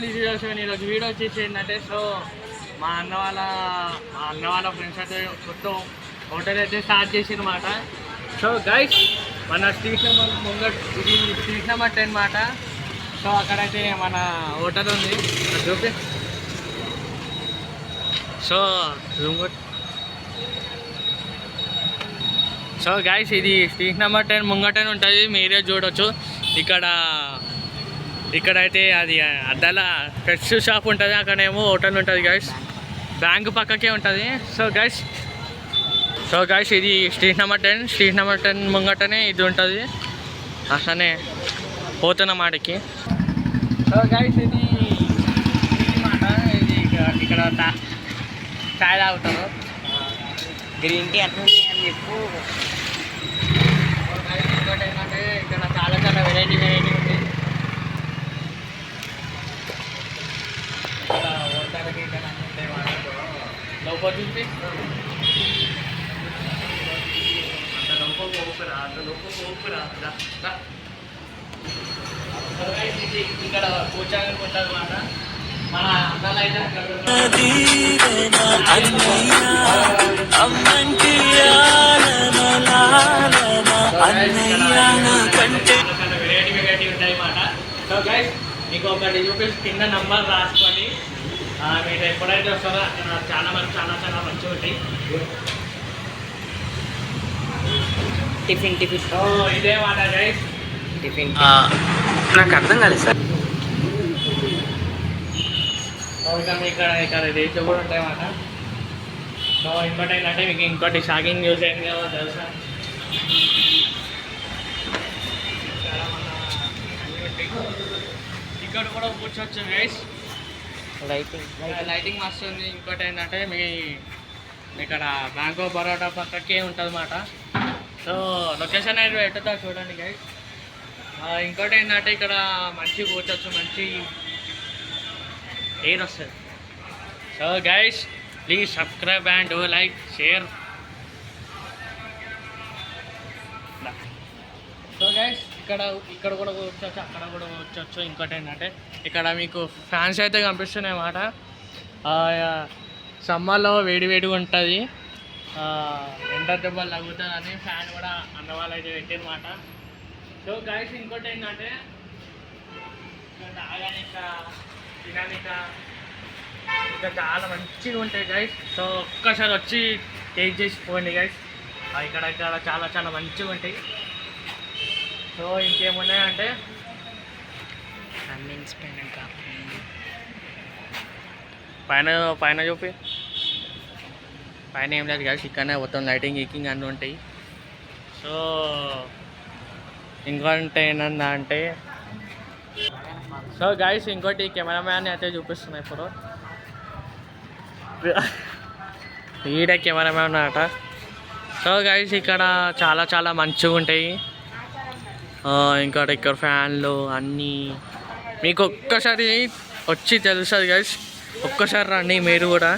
Welcome this is also. ఈరోజు video వచ్చేసి ఏంటంటే, సో మా అన్న వాళ్ళ ఫ్రెండ్స్ అయితే కొత్త హోటల్ అయితే స్టార్ట్ చేసినమాట. సో గైస్, మన స్ట్రీట్ నెంబర్ ఇది స్ట్రీట్ నెంబర్ 10 మాట. సో అక్కడైతే మన హోటల్ ఉంది చూపి. సో సో గైస్, ఇది స్ట్రీట్ నెంబర్ 10 ముంగటనే ఉంటుంది, మీరే చూడవచ్చు. ఇక్కడైతే అది అద్దాల ఫ్రెష్ షాప్ ఉంటుంది, అక్కడేమో హోటల్ ఉంటుంది గైస్. బ్యాంకు పక్కకే ఉంటుంది. సో గైస్ ఇది స్ట్రీట్ నెంబర్ 10 ముంగటనే ఇది ఉంటుంది. అట్లనే పోతున్న మాటకి. సో గైస్ ఇది మాట, ఇది ఇక్కడ చాయ్ తాగుతారు, గ్రీన్ టీ అట్లా అని చెప్పు. ఇంకోటి ఏంటంటే ఇక్కడ చాలా వెరైటీ ఉంది. లోపల చూసి ఇక్కడ కూర్చోడానికి ఉంటుంది అన్నమాట. మన అద్దాలు అయితే వెరైటీ ఉంటాయి అన్నమాట. సో గైస్, మీకు ఒకటి చూపిస్తే కింద నంబర్ రాసుకొని మీరు ఎప్పుడైతే వస్తారో అక్కడ చాలా మంచిగా ఉంటాయి. టిఫిన్ సో ఇదే మాట గైస్, టిఫిన్ నాకు అర్థం కాలేదు సార్. ఇక్కడ రేట్లు కూడా ఉంటాయి అన్నమాట. సో ఇంకోటి ఏంటంటే, మీకు ఇంకోటి షాకింగ్ న్యూస్ ఏం కావో తెలుసా? ఇక్కడ కూడా కూర్చోవచ్చు గైస్, లైటింగ్ మస్తు ఉంది. ఇంకోటి ఏంటంటే, మీ ఇక్కడ బ్యాంక్ ఆఫ్ బరోడా పక్కకే ఉంటుంది అన్నమాట. సో లొకేషన్ అయితే పెట్టుతా చూడండి గైస్. ఇంకోటి ఏంటంటే, ఇక్కడ మంచి కూర్చోవచ్చు, మంచి ఎయిర్ వస్తుంది. So guys, please subscribe and do like share. So guys, ఇక్కడ కూడా కూర్చోవచ్చు, అక్కడ కూడా కూర్చోవచ్చు. ఇంకోటి ఏంటంటే, ఇక్కడ మీకు ఫ్యాన్స్ అయితే కనిపిస్తున్నాయి అన్నమాట. సమ్మర్లో వేడిగా ఉంటుంది, ఎండ దెబ్బలు తగ్గుతుందని ఫ్యాన్ కూడా అన్నవాళ్ళు అయితే పెట్టినమాట. సో గైస్, ఇంకోటి ఏంటంటే, తాగానిక తినానిక ఇంకా చాలా మంచిగా ఉంటాయి గైస్. సో ఒక్కసారి వచ్చి టేస్ట్ చేసిపోండి గైస్. ఇక్కడ చాలా మంచిగా ఉంటాయి. సో ఇంకేమున్నాయంటే, పైన చూపి. పైన ఏం లేదు గైస్, ఇక్కడనే మొత్తం లైటింగ్ గీకింగ్ అన్నీ ఉంటాయి. సో ఇంకోటి ఏంటంటే, సో గైస్ ఇంకోటి కెమెరామ్యాన్ అయితే చూపిస్తున్నాయి ఇప్పుడు. ఈడ కెమెరామ్యాన్ అన్నమాట. సో గైస్, ఇక్కడ చాలా మంచిగా ఉంటాయి. ఇక్కడ ఫ్యాన్లు అన్నీ మీకు ఒక్కసారి వచ్చి తెలుస్తుంది గైస్. ఒక్కసారి రండి మీరు కూడా.